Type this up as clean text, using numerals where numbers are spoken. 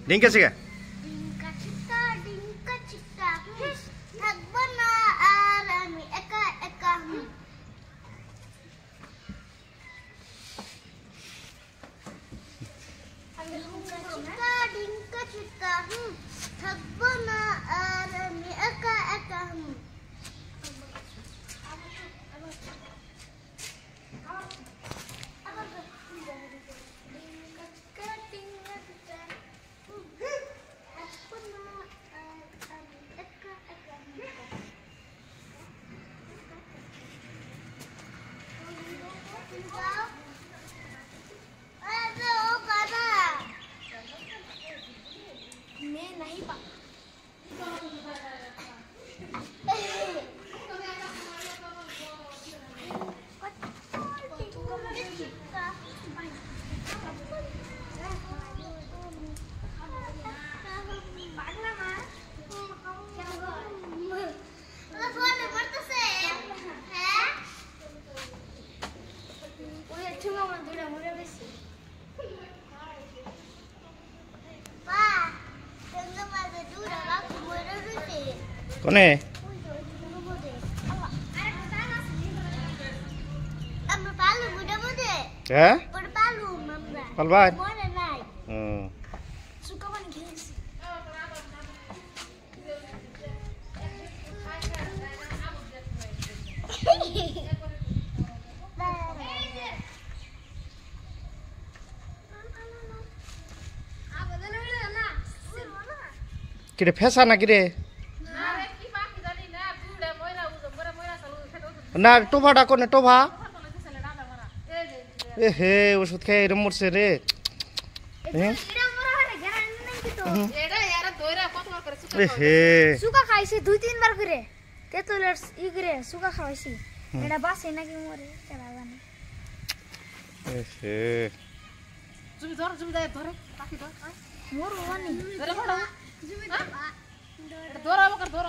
ডিঙ্কা শিখা থাকবো না আর আমি একা একা ডিঙ্কা চিকা থাকবো না আর আমি একা একা मैं नहीं पा কোনে হ্যাঁ পালবাই কিরে ফেসা নাকি রে না টোভাটা কোনে টোভা এ হে ওষুধ খেয়ে এরম মরছে রে সুকা খাইছি 2-3 বার করে তেতুলের ই করে সুকা খাইছি এটা বাসে নাকি মরে কেডা জানে এ হে তুমি ধরে পাখি ধর মোর ওনি ধরে পড়ো তুমি ধরো ধরো